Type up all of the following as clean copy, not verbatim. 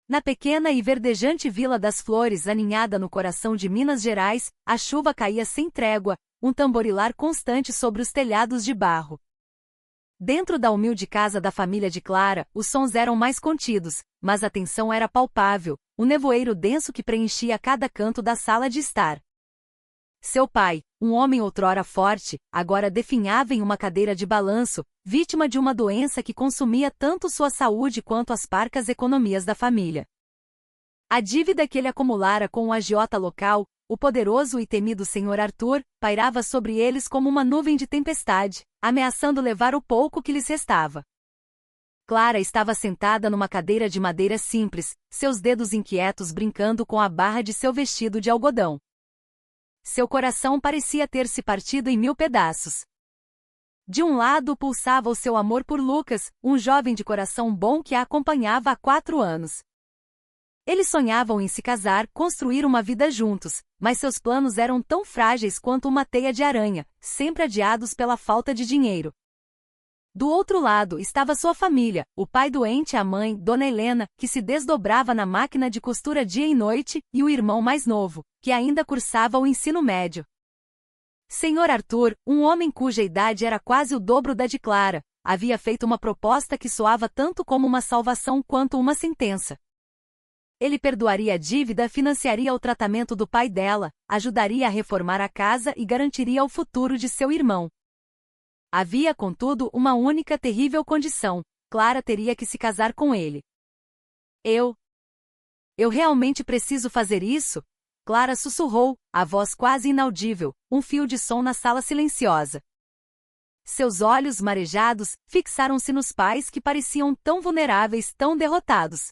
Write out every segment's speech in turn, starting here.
Na pequena e verdejante Vila das Flores, aninhada no coração de Minas Gerais, a chuva caía sem trégua, um tamborilar constante sobre os telhados de barro. Dentro da humilde casa da família de Clara, os sons eram mais contidos, mas a tensão era palpável, um nevoeiro denso que preenchia cada canto da sala de estar. Seu pai, um homem outrora forte, agora definhava em uma cadeira de balanço, vítima de uma doença que consumia tanto sua saúde quanto as parcas economias da família. A dívida que ele acumulara com o agiota local, o poderoso e temido Senhor Arthur, pairava sobre eles como uma nuvem de tempestade, ameaçando levar o pouco que lhes restava. Clara estava sentada numa cadeira de madeira simples, seus dedos inquietos brincando com a barra de seu vestido de algodão. Seu coração parecia ter se partido em 1000 pedaços. De um lado pulsava o seu amor por Lucas, um jovem de coração bom que a acompanhava há 4 anos. Eles sonhavam em se casar, construir uma vida juntos, mas seus planos eram tão frágeis quanto uma teia de aranha, sempre adiados pela falta de dinheiro. Do outro lado estava sua família, o pai doente e a mãe, Dona Helena, que se desdobrava na máquina de costura dia e noite, e o irmão mais novo, que ainda cursava o ensino médio. Senhor Arthur, um homem cuja idade era quase o dobro da de Clara, havia feito uma proposta que soava tanto como uma salvação quanto uma sentença. Ele perdoaria a dívida, financiaria o tratamento do pai dela, ajudaria a reformar a casa e garantiria o futuro de seu irmão. Havia, contudo, uma única terrível condição: Clara teria que se casar com ele. Eu realmente preciso fazer isso? Clara sussurrou, a voz quase inaudível, um fio de som na sala silenciosa. Seus olhos marejados fixaram-se nos pais que pareciam tão vulneráveis, tão derrotados.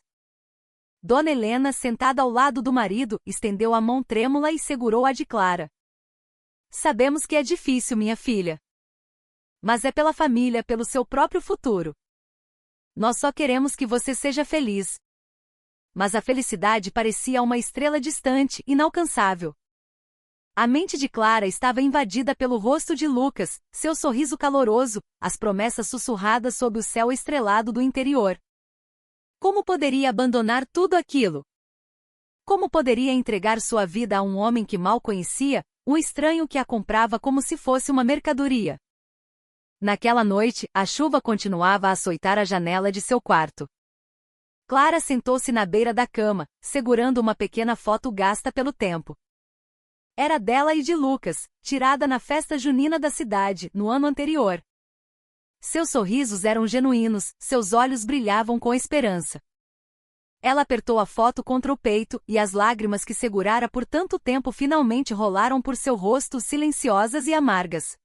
Dona Helena, sentada ao lado do marido, estendeu a mão trêmula e segurou a de Clara. Sabemos que é difícil, minha filha. Mas é pela família, pelo seu próprio futuro. Nós só queremos que você seja feliz. Mas a felicidade parecia uma estrela distante, inalcançável. A mente de Clara estava invadida pelo rosto de Lucas, seu sorriso caloroso, as promessas sussurradas sob o céu estrelado do interior. Como poderia abandonar tudo aquilo? Como poderia entregar sua vida a um homem que mal conhecia, um estranho que a comprava como se fosse uma mercadoria? Naquela noite, a chuva continuava a açoitar a janela de seu quarto. Clara sentou-se na beira da cama, segurando uma pequena foto gasta pelo tempo. Era dela e de Lucas, tirada na festa junina da cidade, no ano anterior. Seus sorrisos eram genuínos, seus olhos brilhavam com esperança. Ela apertou a foto contra o peito, e as lágrimas que segurara por tanto tempo finalmente rolaram por seu rosto, silenciosas e amargas.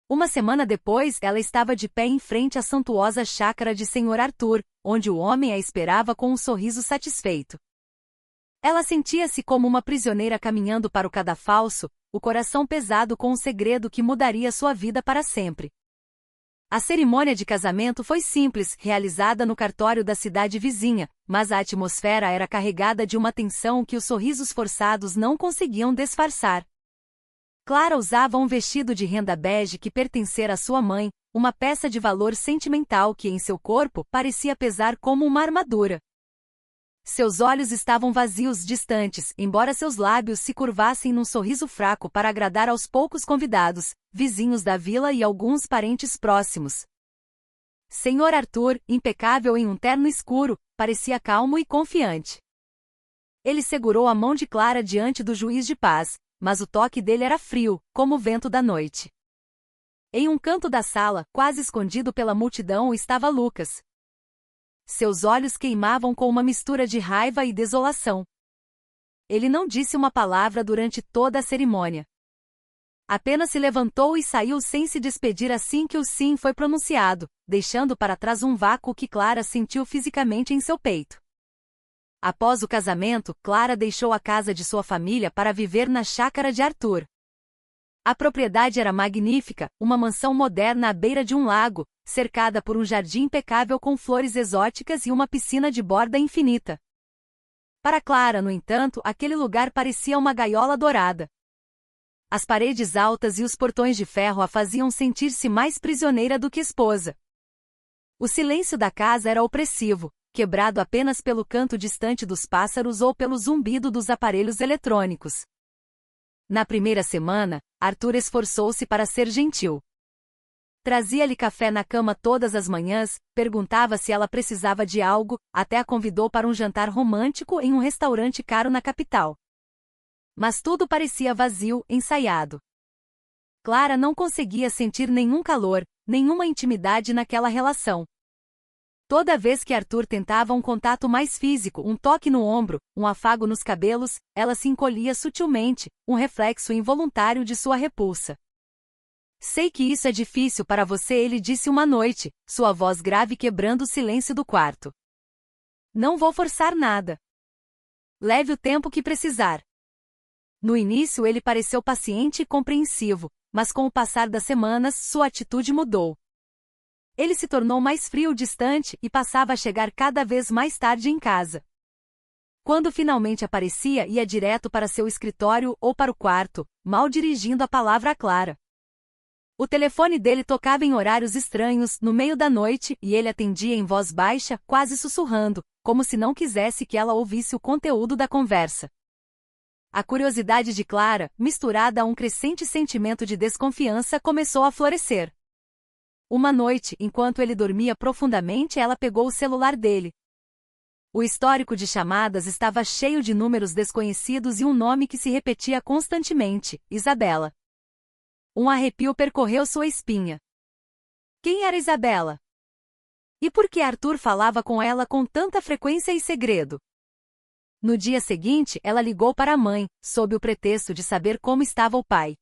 Uma semana depois, ela estava de pé em frente à suntuosa chácara de Senhor Arthur, onde o homem a esperava com um sorriso satisfeito. Ela sentia-se como uma prisioneira caminhando para o cadafalso, o coração pesado com um segredo que mudaria sua vida para sempre. A cerimônia de casamento foi simples, realizada no cartório da cidade vizinha, mas a atmosfera era carregada de uma tensão que os sorrisos forçados não conseguiam disfarçar. Clara usava um vestido de renda bege que pertencera à sua mãe, uma peça de valor sentimental que em seu corpo parecia pesar como uma armadura. Seus olhos estavam vazios, distantes, embora seus lábios se curvassem num sorriso fraco para agradar aos poucos convidados, vizinhos da vila e alguns parentes próximos. Senhor Arthur, impecável em um terno escuro, parecia calmo e confiante. Ele segurou a mão de Clara diante do juiz de paz, mas o toque dele era frio, como o vento da noite. Em um canto da sala, quase escondido pela multidão, estava Lucas. Seus olhos queimavam com uma mistura de raiva e desolação. Ele não disse uma palavra durante toda a cerimônia. Apenas se levantou e saiu sem se despedir assim que o sim foi pronunciado, deixando para trás um vácuo que Clara sentiu fisicamente em seu peito. Após o casamento, Clara deixou a casa de sua família para viver na chácara de Arthur. A propriedade era magnífica, uma mansão moderna à beira de um lago, cercada por um jardim impecável com flores exóticas e uma piscina de borda infinita. Para Clara, no entanto, aquele lugar parecia uma gaiola dourada. As paredes altas e os portões de ferro a faziam sentir-se mais prisioneira do que esposa. O silêncio da casa era opressivo, quebrado apenas pelo canto distante dos pássaros ou pelo zumbido dos aparelhos eletrônicos. Na primeira semana, Arthur esforçou-se para ser gentil. Trazia-lhe café na cama todas as manhãs, perguntava se ela precisava de algo, até a convidou para um jantar romântico em um restaurante caro na capital. Mas tudo parecia vazio, ensaiado. Clara não conseguia sentir nenhum calor, nenhuma intimidade naquela relação. Toda vez que Arthur tentava um contato mais físico, um toque no ombro, um afago nos cabelos, ela se encolhia sutilmente, um reflexo involuntário de sua repulsa. Sei que isso é difícil para você, ele disse uma noite, sua voz grave quebrando o silêncio do quarto. Não vou forçar nada. Leve o tempo que precisar. No início ele pareceu paciente e compreensivo, mas com o passar das semanas sua atitude mudou. Ele se tornou mais frio, distante e passava a chegar cada vez mais tarde em casa. Quando finalmente aparecia, ia direto para seu escritório ou para o quarto, mal dirigindo a palavra a Clara. O telefone dele tocava em horários estranhos, no meio da noite, e ele atendia em voz baixa, quase sussurrando, como se não quisesse que ela ouvisse o conteúdo da conversa. A curiosidade de Clara, misturada a um crescente sentimento de desconfiança, começou a florescer. Uma noite, enquanto ele dormia profundamente, ela pegou o celular dele. O histórico de chamadas estava cheio de números desconhecidos e um nome que se repetia constantemente: Isabela. Um arrepio percorreu sua espinha. Quem era Isabela? E por que Arthur falava com ela com tanta frequência e segredo? No dia seguinte, ela ligou para a mãe, sob o pretexto de saber como estava o pai.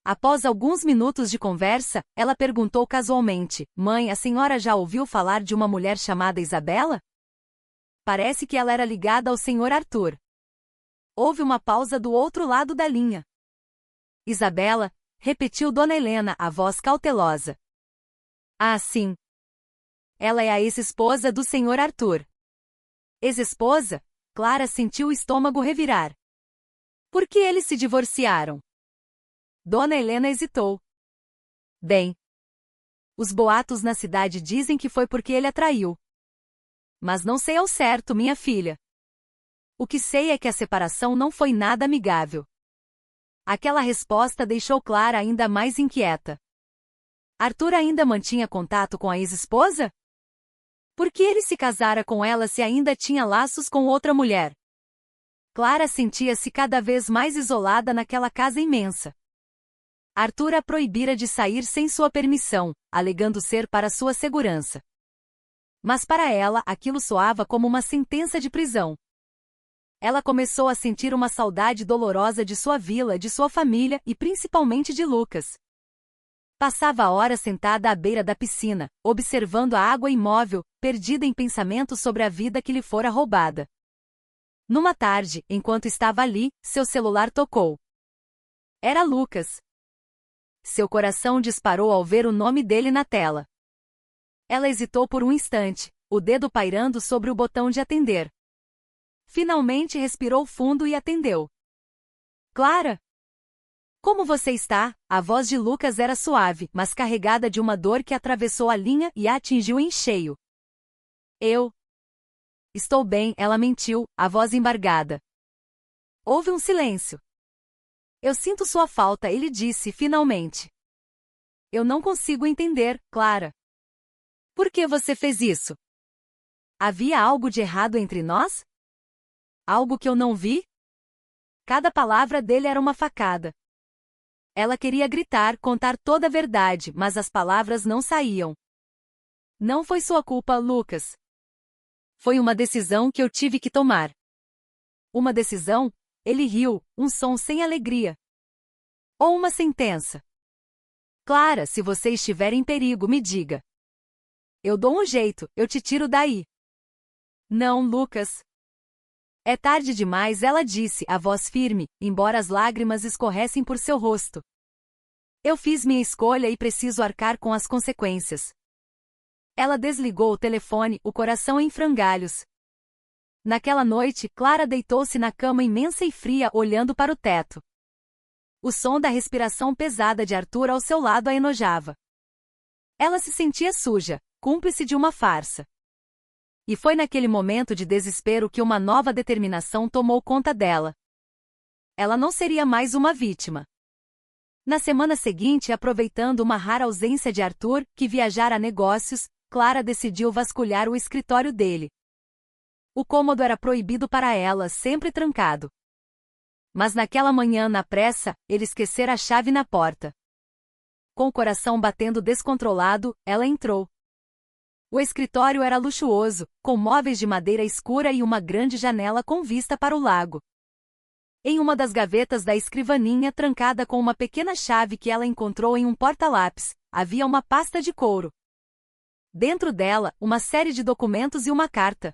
Após alguns minutos de conversa, ela perguntou casualmente: Mãe, a senhora já ouviu falar de uma mulher chamada Isabela? Parece que ela era ligada ao senhor Arthur. Houve uma pausa do outro lado da linha. Isabela, repetiu Dona Helena, a voz cautelosa. Ah, sim. Ela é a ex-esposa do senhor Arthur. Ex-esposa? Clara sentiu o estômago revirar. Por que eles se divorciaram? Dona Helena hesitou. Bem, os boatos na cidade dizem que foi porque ele a traiu. Mas não sei ao certo, minha filha. O que sei é que a separação não foi nada amigável. Aquela resposta deixou Clara ainda mais inquieta. Arthur ainda mantinha contato com a ex-esposa? Por que ele se casara com ela se ainda tinha laços com outra mulher? Clara sentia-se cada vez mais isolada naquela casa imensa. Arthur a proibira de sair sem sua permissão, alegando ser para sua segurança. Mas para ela, aquilo soava como uma sentença de prisão. Ela começou a sentir uma saudade dolorosa de sua vila, de sua família e principalmente de Lucas. Passava horas sentada à beira da piscina, observando a água imóvel, perdida em pensamentos sobre a vida que lhe fora roubada. Numa tarde, enquanto estava ali, seu celular tocou. Era Lucas. Seu coração disparou ao ver o nome dele na tela. Ela hesitou por um instante, o dedo pairando sobre o botão de atender. Finalmente respirou fundo e atendeu. Clara? Como você está? A voz de Lucas era suave, mas carregada de uma dor que atravessou a linha e a atingiu em cheio. Eu. Estou bem, ela mentiu, a voz embargada. Houve um silêncio. Eu sinto sua falta, ele disse finalmente. Eu não consigo entender, Clara. Por que você fez isso? Havia algo de errado entre nós? Algo que eu não vi? Cada palavra dele era uma facada. Ela queria gritar, contar toda a verdade, mas as palavras não saíam. Não foi sua culpa, Lucas. Foi uma decisão que eu tive que tomar. Uma decisão? Ele riu, um som sem alegria. Ou uma sentença? Clara, se você estiver em perigo, me diga. Eu dou um jeito, eu te tiro daí. Não, Lucas. É tarde demais, ela disse, a voz firme, embora as lágrimas escorressem por seu rosto. Eu fiz minha escolha e preciso arcar com as consequências. Ela desligou o telefone, o coração em frangalhos. Naquela noite, Clara deitou-se na cama imensa e fria, olhando para o teto. O som da respiração pesada de Arthur ao seu lado a enojava. Ela se sentia suja, cúmplice de uma farsa. E foi naquele momento de desespero que uma nova determinação tomou conta dela. Ela não seria mais uma vítima. Na semana seguinte, aproveitando uma rara ausência de Arthur, que viajara a negócios, Clara decidiu vasculhar o escritório dele. O cômodo era proibido para ela, sempre trancado. Mas naquela manhã, na pressa, ele esquecera a chave na porta. Com o coração batendo descontrolado, ela entrou. O escritório era luxuoso, com móveis de madeira escura e uma grande janela com vista para o lago. Em uma das gavetas da escrivaninha, trancada com uma pequena chave que ela encontrou em um porta-lápis, havia uma pasta de couro. Dentro dela, uma série de documentos e uma carta.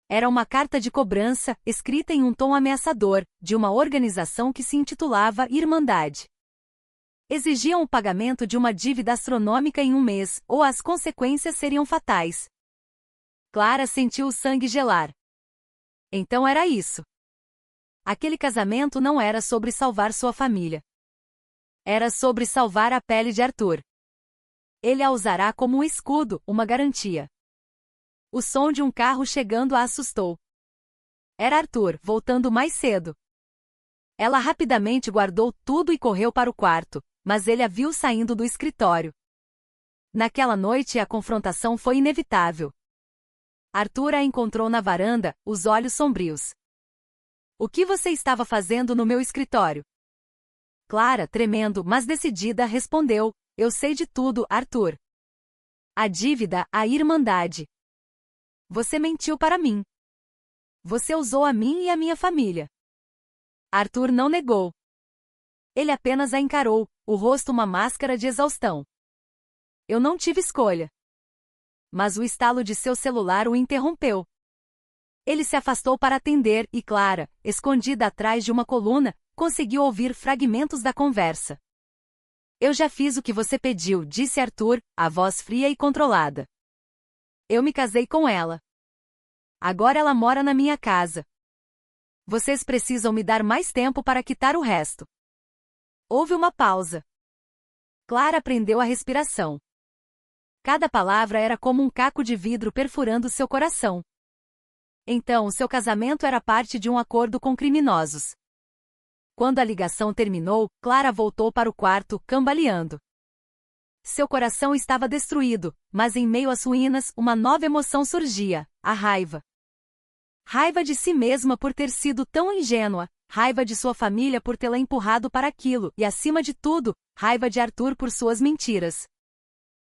Era uma carta de cobrança, escrita em um tom ameaçador, de uma organização que se intitulava Irmandade. Exigiam o pagamento de uma dívida astronômica em um mês, ou as consequências seriam fatais. Clara sentiu o sangue gelar. Então era isso. Aquele casamento não era sobre salvar sua família. Era sobre salvar a pele de Arthur. Ele a usará como um escudo, uma garantia. O som de um carro chegando a assustou. Era Arthur, voltando mais cedo. Ela rapidamente guardou tudo e correu para o quarto, mas ele a viu saindo do escritório. Naquela noite a confrontação foi inevitável. Arthur a encontrou na varanda, os olhos sombrios. O que você estava fazendo no meu escritório? Clara, tremendo, mas decidida, respondeu: eu sei de tudo, Arthur. A dívida, a irmandade. Você mentiu para mim. Você usou a mim e a minha família. Arthur não negou. Ele apenas a encarou, o rosto uma máscara de exaustão. Eu não tive escolha. Mas o estalo de seu celular o interrompeu. Ele se afastou para atender e Clara, escondida atrás de uma coluna, conseguiu ouvir fragmentos da conversa. Eu já fiz o que você pediu, disse Arthur, a voz fria e controlada. Eu me casei com ela. Agora ela mora na minha casa. Vocês precisam me dar mais tempo para quitar o resto. Houve uma pausa. Clara prendeu a respiração. Cada palavra era como um caco de vidro perfurando seu coração. Então, seu casamento era parte de um acordo com criminosos. Quando a ligação terminou, Clara voltou para o quarto, cambaleando. Seu coração estava destruído, mas em meio às ruínas, uma nova emoção surgia: a raiva. Raiva de si mesma por ter sido tão ingênua, raiva de sua família por tê-la empurrado para aquilo e, acima de tudo, raiva de Arthur por suas mentiras.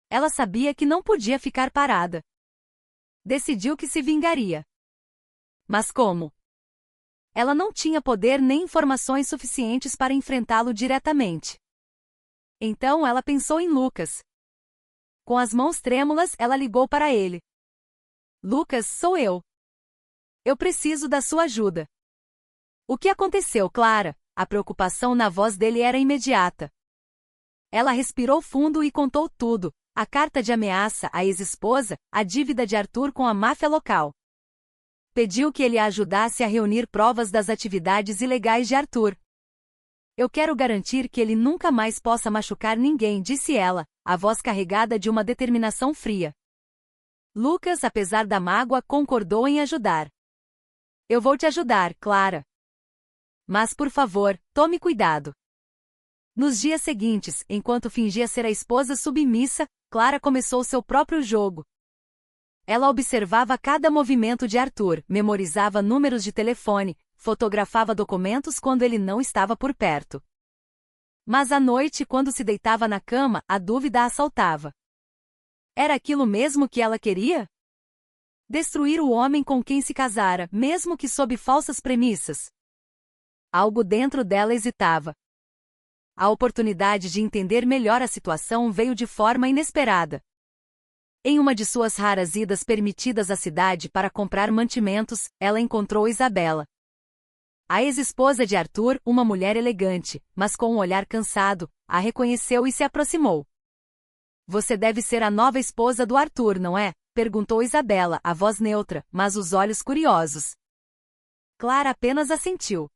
Ela sabia que não podia ficar parada. Decidiu que se vingaria. Mas como? Ela não tinha poder nem informações suficientes para enfrentá-lo diretamente. Então ela pensou em Lucas. Com as mãos trêmulas, ela ligou para ele. Lucas, sou eu. Eu preciso da sua ajuda. O que aconteceu, Clara? A preocupação na voz dele era imediata. Ela respirou fundo e contou tudo: a carta de ameaça à ex-esposa, a dívida de Arthur com a máfia local. Pediu que ele a ajudasse a reunir provas das atividades ilegais de Arthur. Eu quero garantir que ele nunca mais possa machucar ninguém, disse ela, a voz carregada de uma determinação fria. Lucas, apesar da mágoa, concordou em ajudar. Eu vou te ajudar, Clara. Mas, por favor, tome cuidado. Nos dias seguintes, enquanto fingia ser a esposa submissa, Clara começou seu próprio jogo. Ela observava cada movimento de Arthur, memorizava números de telefone, fotografava documentos quando ele não estava por perto. Mas à noite, quando se deitava na cama, a dúvida a assaltava. Era aquilo mesmo que ela queria? Destruir o homem com quem se casara, mesmo que sob falsas premissas? Algo dentro dela hesitava. A oportunidade de entender melhor a situação veio de forma inesperada. Em uma de suas raras idas permitidas à cidade para comprar mantimentos, ela encontrou Isabela. A ex-esposa de Arthur, uma mulher elegante, mas com um olhar cansado, a reconheceu e se aproximou. Você deve ser a nova esposa do Arthur, não é? Perguntou Isabela, a voz neutra, mas os olhos curiosos. Clara apenas assentiu.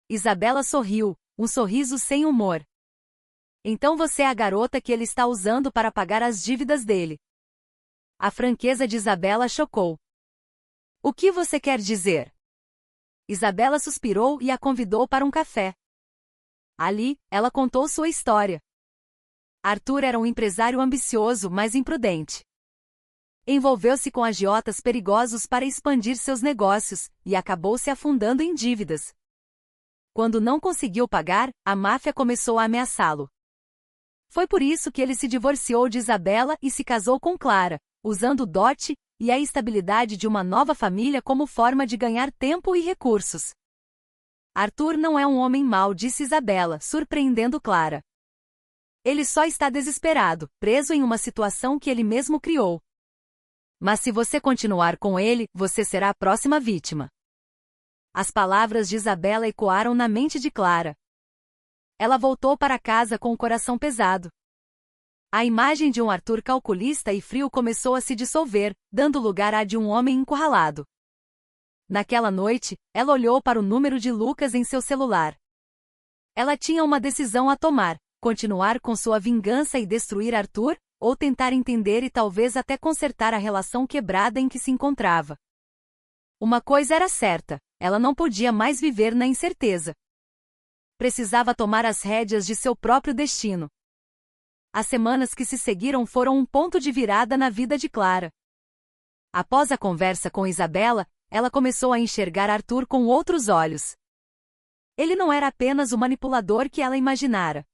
Isabela sorriu, um sorriso sem humor. Então você é a garota que ele está usando para pagar as dívidas dele. A franqueza de Isabela chocou. O que você quer dizer? Isabela suspirou e a convidou para um café. Ali, ela contou sua história. Arthur era um empresário ambicioso, mas imprudente. Envolveu-se com agiotas perigosos para expandir seus negócios, e acabou se afundando em dívidas. Quando não conseguiu pagar, a máfia começou a ameaçá-lo. Foi por isso que ele se divorciou de Isabela e se casou com Clara, usando o dote e a estabilidade de uma nova família como forma de ganhar tempo e recursos. Arthur não é um homem mau, disse Isabela, surpreendendo Clara. Ele só está desesperado, preso em uma situação que ele mesmo criou. Mas se você continuar com ele, você será a próxima vítima. As palavras de Isabela ecoaram na mente de Clara. Ela voltou para casa com o coração pesado. A imagem de um Arthur calculista e frio começou a se dissolver, dando lugar à de um homem encurralado. Naquela noite, ela olhou para o número de Lucas em seu celular. Ela tinha uma decisão a tomar: continuar com sua vingança e destruir Arthur, ou tentar entender e talvez até consertar a relação quebrada em que se encontrava. Uma coisa era certa: ela não podia mais viver na incerteza. Precisava tomar as rédeas de seu próprio destino. As semanas que se seguiram foram um ponto de virada na vida de Clara. Após a conversa com Isabela, ela começou a enxergar Arthur com outros olhos. Ele não era apenas o manipulador que ela imaginara.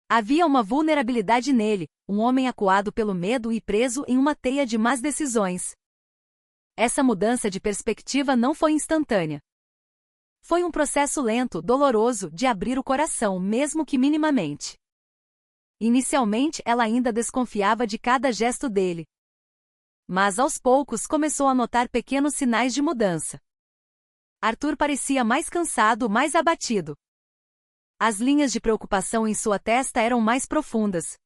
Havia uma vulnerabilidade nele, um homem acuado pelo medo e preso em uma teia de más decisões. Essa mudança de perspectiva não foi instantânea. Foi um processo lento, doloroso, de abrir o coração, mesmo que minimamente. Inicialmente, ela ainda desconfiava de cada gesto dele. Mas aos poucos começou a notar pequenos sinais de mudança. Arthur parecia mais cansado, mais abatido. As linhas de preocupação em sua testa eram mais profundas.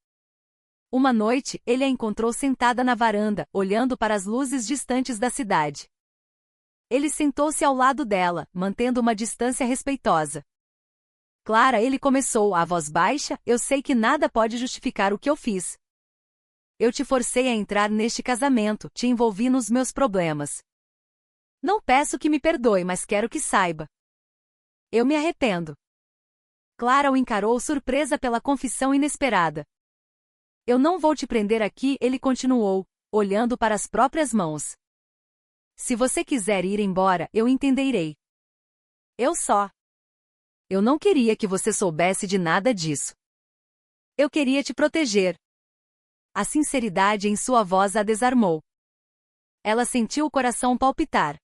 Uma noite, ele a encontrou sentada na varanda, olhando para as luzes distantes da cidade. Ele sentou-se ao lado dela, mantendo uma distância respeitosa. Clara, ele começou, a voz baixa, eu sei que nada pode justificar o que eu fiz. Eu te forcei a entrar neste casamento, te envolvi nos meus problemas. Não peço que me perdoe, mas quero que saiba. Eu me arrependo. Clara o encarou surpresa pela confissão inesperada. Eu não vou te prender aqui, ele continuou, olhando para as próprias mãos. Se você quiser ir embora, eu entenderei. Eu não queria que você soubesse de nada disso. Eu queria te proteger. A sinceridade em sua voz a desarmou. Ela sentiu o coração palpitar.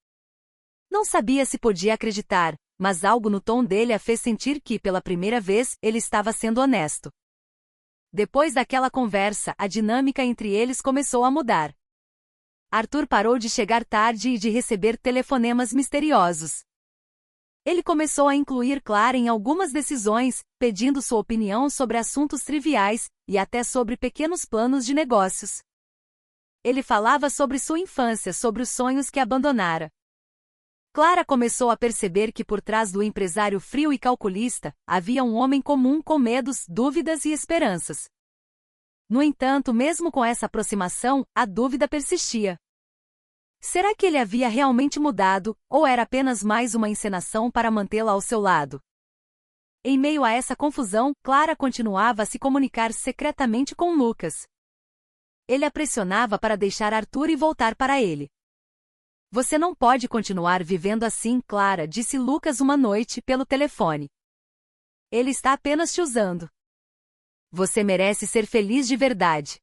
Não sabia se podia acreditar, mas algo no tom dele a fez sentir que, pela primeira vez, ele estava sendo honesto. Depois daquela conversa, a dinâmica entre eles começou a mudar. Arthur parou de chegar tarde e de receber telefonemas misteriosos. Ele começou a incluir Clara em algumas decisões, pedindo sua opinião sobre assuntos triviais, e até sobre pequenos planos de negócios. Ele falava sobre sua infância, sobre os sonhos que abandonara. Clara começou a perceber que por trás do empresário frio e calculista, havia um homem comum com medos, dúvidas e esperanças. No entanto, mesmo com essa aproximação, a dúvida persistia. Será que ele havia realmente mudado, ou era apenas mais uma encenação para mantê-la ao seu lado? Em meio a essa confusão, Clara continuava a se comunicar secretamente com Lucas. Ele a pressionava para deixar Arthur e voltar para ele. Você não pode continuar vivendo assim, Clara, disse Lucas uma noite pelo telefone. Ele está apenas te usando. Você merece ser feliz de verdade.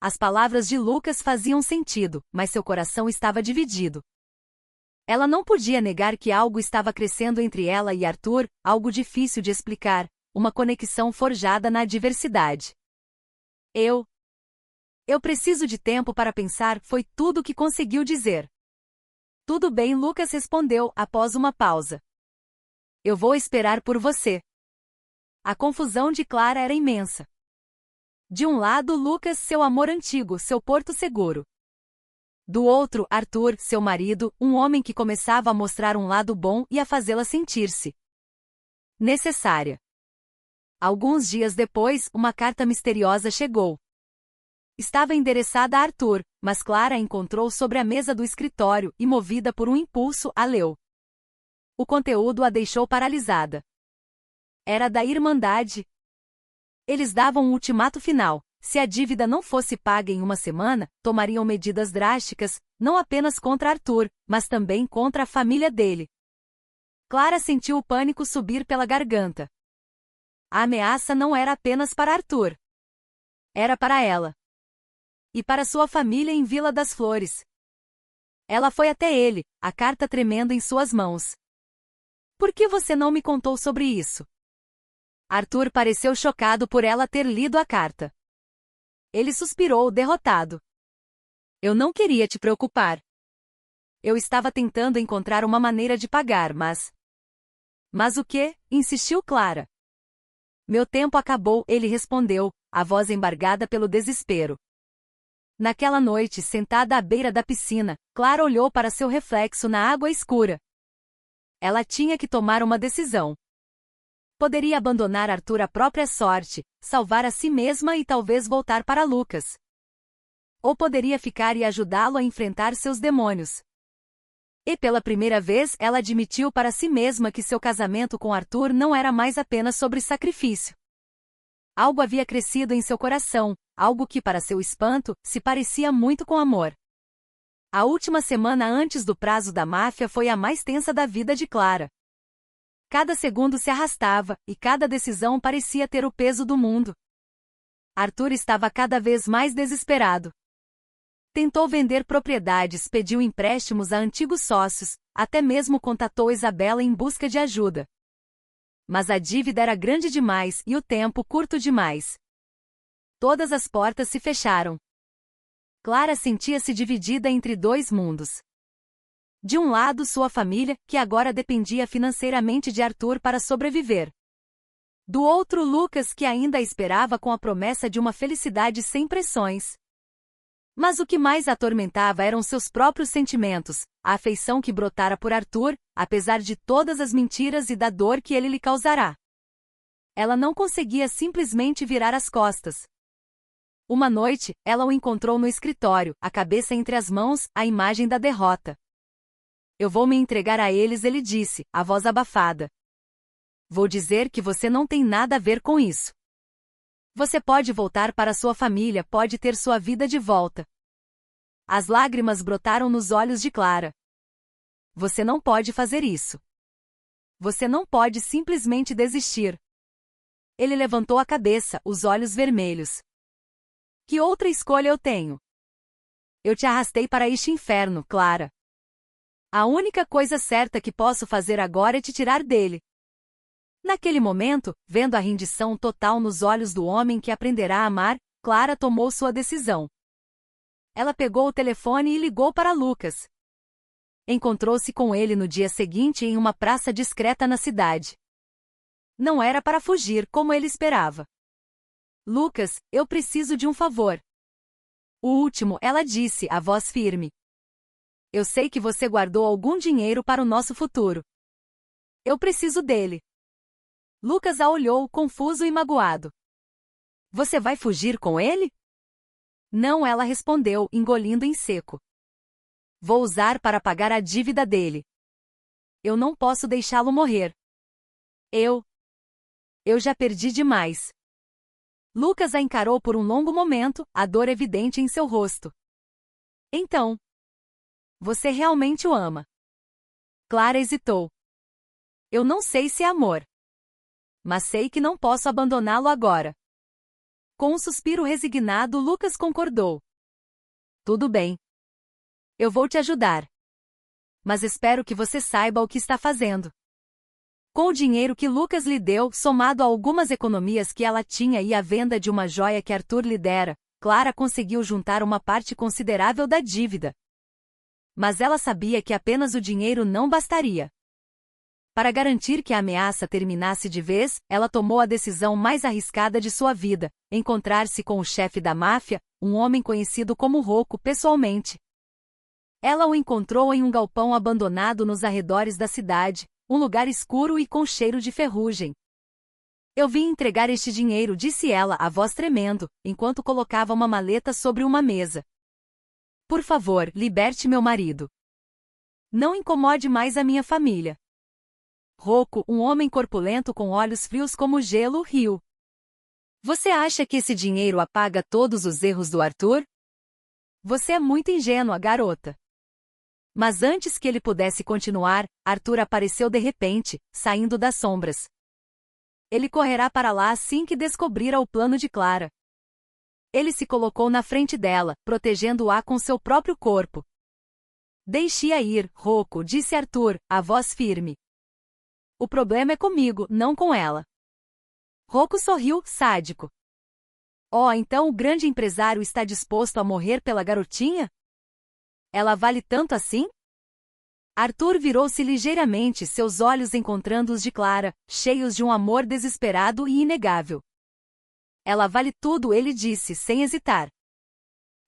As palavras de Lucas faziam sentido, mas seu coração estava dividido. Ela não podia negar que algo estava crescendo entre ela e Arthur, algo difícil de explicar, uma conexão forjada na adversidade. Eu preciso de tempo para pensar, foi tudo o que conseguiu dizer. Tudo bem, Lucas respondeu, após uma pausa. Eu vou esperar por você. A confusão de Clara era imensa. De um lado, Lucas, seu amor antigo, seu porto seguro. Do outro, Arthur, seu marido, um homem que começava a mostrar um lado bom e a fazê-la sentir-se necessária. Alguns dias depois, uma carta misteriosa chegou. Estava endereçada a Arthur, mas Clara a encontrou sobre a mesa do escritório e, movida por um impulso, a leu. O conteúdo a deixou paralisada. Era da Irmandade. Eles davam um ultimato final. Se a dívida não fosse paga em uma semana, tomariam medidas drásticas, não apenas contra Arthur, mas também contra a família dele. Clara sentiu o pânico subir pela garganta. A ameaça não era apenas para Arthur. Era para ela. E para sua família em Vila das Flores. Ela foi até ele, a carta tremendo em suas mãos. Por que você não me contou sobre isso? Arthur pareceu chocado por ela ter lido a carta. Ele suspirou, derrotado. Eu não queria te preocupar. Eu estava tentando encontrar uma maneira de pagar, mas... Mas o quê? Insistiu Clara. Meu tempo acabou, ele respondeu, a voz embargada pelo desespero. Naquela noite, sentada à beira da piscina, Clara olhou para seu reflexo na água escura. Ela tinha que tomar uma decisão. Poderia abandonar Arthur à própria sorte, salvar a si mesma e talvez voltar para Lucas. Ou poderia ficar e ajudá-lo a enfrentar seus demônios. E pela primeira vez ela admitiu para si mesma que seu casamento com Arthur não era mais apenas sobre sacrifício. Algo havia crescido em seu coração, algo que, para seu espanto, se parecia muito com amor. A última semana antes do prazo da máfia foi a mais tensa da vida de Clara. Cada segundo se arrastava, e cada decisão parecia ter o peso do mundo. Arthur estava cada vez mais desesperado. Tentou vender propriedades, pediu empréstimos a antigos sócios, até mesmo contatou Isabela em busca de ajuda. Mas a dívida era grande demais e o tempo curto demais. Todas as portas se fecharam. Clara sentia-se dividida entre dois mundos. De um lado, sua família, que agora dependia financeiramente de Arthur para sobreviver. Do outro, Lucas, que ainda a esperava com a promessa de uma felicidade sem pressões. Mas o que mais a atormentava eram seus próprios sentimentos, a afeição que brotara por Arthur, apesar de todas as mentiras e da dor que ele lhe causará. Ela não conseguia simplesmente virar as costas. Uma noite, ela o encontrou no escritório, a cabeça entre as mãos, a imagem da derrota. Eu vou me entregar a eles, ele disse, a voz abafada. Vou dizer que você não tem nada a ver com isso. Você pode voltar para sua família, pode ter sua vida de volta. As lágrimas brotaram nos olhos de Clara. Você não pode fazer isso. Você não pode simplesmente desistir. Ele levantou a cabeça, os olhos vermelhos. Que outra escolha eu tenho? Eu te arrastei para este inferno, Clara. A única coisa certa que posso fazer agora é te tirar dele. Naquele momento, vendo a rendição total nos olhos do homem que aprenderá a amar, Clara tomou sua decisão. Ela pegou o telefone e ligou para Lucas. Encontrou-se com ele no dia seguinte em uma praça discreta na cidade. Não era para fugir como ele esperava. Lucas, eu preciso de um favor. O último, ela disse, a voz firme. Eu sei que você guardou algum dinheiro para o nosso futuro. Eu preciso dele. Lucas a olhou, confuso e magoado. Você vai fugir com ele? Não, ela respondeu, engolindo em seco. Vou usar para pagar a dívida dele. Eu não posso deixá-lo morrer. Eu já perdi demais. Lucas a encarou por um longo momento, a dor evidente em seu rosto. Então, você realmente o ama? Clara hesitou. Eu não sei se é amor. Mas sei que não posso abandoná-lo agora. Com um suspiro resignado, Lucas concordou. Tudo bem. Eu vou te ajudar. Mas espero que você saiba o que está fazendo. Com o dinheiro que Lucas lhe deu, somado a algumas economias que ela tinha e a venda de uma joia que Arthur lhe dera, Clara conseguiu juntar uma parte considerável da dívida. Mas ela sabia que apenas o dinheiro não bastaria. Para garantir que a ameaça terminasse de vez, ela tomou a decisão mais arriscada de sua vida, encontrar-se com o chefe da máfia, um homem conhecido como Rocco, pessoalmente. Ela o encontrou em um galpão abandonado nos arredores da cidade, um lugar escuro e com cheiro de ferrugem. Eu vim entregar este dinheiro, disse ela, a voz tremendo, enquanto colocava uma maleta sobre uma mesa. Por favor, liberte meu marido. Não incomode mais a minha família. Rocco, um homem corpulento com olhos frios como gelo, riu. Você acha que esse dinheiro apaga todos os erros do Arthur? Você é muito ingênua, garota. Mas antes que ele pudesse continuar, Arthur apareceu de repente, saindo das sombras. Ele correrá para lá assim que descobrir o plano de Clara. Ele se colocou na frente dela, protegendo-a com seu próprio corpo. Deixe-a ir, Rocco, disse Arthur, a voz firme. O problema é comigo, não com ela. Rocco sorriu, sádico. Oh, então o grande empresário está disposto a morrer pela garotinha? Ela vale tanto assim? Arthur virou-se ligeiramente, seus olhos encontrando os de Clara, cheios de um amor desesperado e inegável. Ela vale tudo, ele disse, sem hesitar.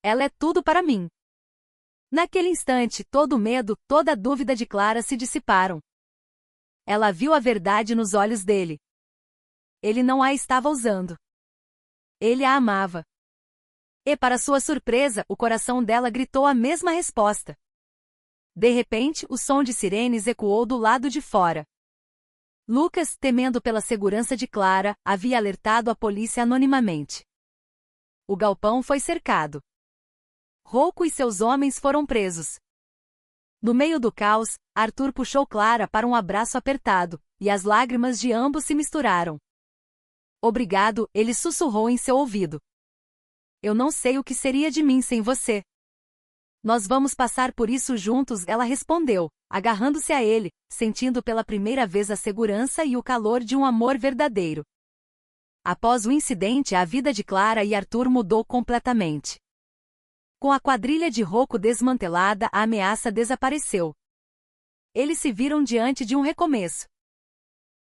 Ela é tudo para mim. Naquele instante, todo o medo, toda a dúvida de Clara se dissiparam. Ela viu a verdade nos olhos dele. Ele não a estava usando. Ele a amava. E, para sua surpresa, o coração dela gritou a mesma resposta. De repente, o som de sirenes ecoou do lado de fora. Lucas, temendo pela segurança de Clara, havia alertado a polícia anonimamente. O galpão foi cercado. Rocco e seus homens foram presos. No meio do caos, Arthur puxou Clara para um abraço apertado, e as lágrimas de ambos se misturaram. Obrigado, ele sussurrou em seu ouvido. Eu não sei o que seria de mim sem você. Nós vamos passar por isso juntos, ela respondeu, agarrando-se a ele, sentindo pela primeira vez a segurança e o calor de um amor verdadeiro. Após o incidente, a vida de Clara e Arthur mudou completamente. Com a quadrilha de Rocco desmantelada, a ameaça desapareceu. Eles se viram diante de um recomeço.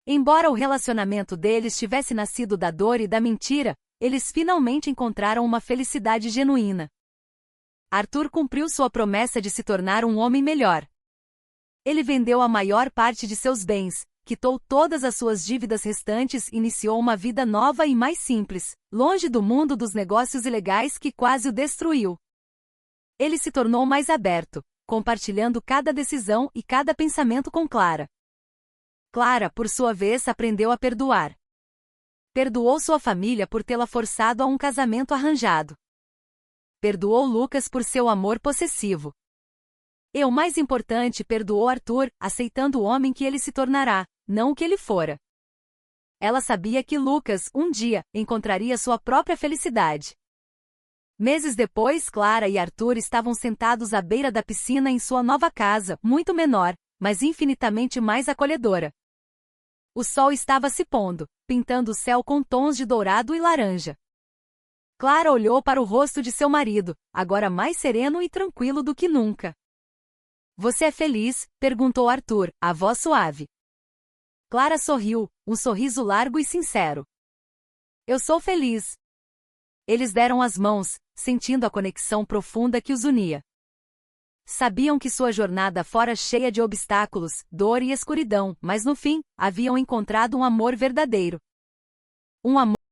Embora o relacionamento deles tivesse nascido da dor e da mentira, eles finalmente encontraram uma felicidade genuína. Arthur cumpriu sua promessa de se tornar um homem melhor. Ele vendeu a maior parte de seus bens, quitou todas as suas dívidas restantes e iniciou uma vida nova e mais simples, longe do mundo dos negócios ilegais que quase o destruiu. Ele se tornou mais aberto, compartilhando cada decisão e cada pensamento com Clara. Clara, por sua vez, aprendeu a perdoar. Perdoou sua família por tê-la forçado a um casamento arranjado. Perdoou Lucas por seu amor possessivo. E o mais importante, perdoou Arthur, aceitando o homem que ele se tornará, não o que ele fora. Ela sabia que Lucas, um dia, encontraria sua própria felicidade. Meses depois, Clara e Arthur estavam sentados à beira da piscina em sua nova casa, muito menor, mas infinitamente mais acolhedora. O sol estava se pondo, pintando o céu com tons de dourado e laranja. Clara olhou para o rosto de seu marido, agora mais sereno e tranquilo do que nunca. Você é feliz? Perguntou Arthur, a voz suave. Clara sorriu, um sorriso largo e sincero. Eu sou feliz. Eles deram as mãos, sentindo a conexão profunda que os unia. Sabiam que sua jornada fora cheia de obstáculos, dor e escuridão, mas no fim, haviam encontrado um amor verdadeiro. Um amor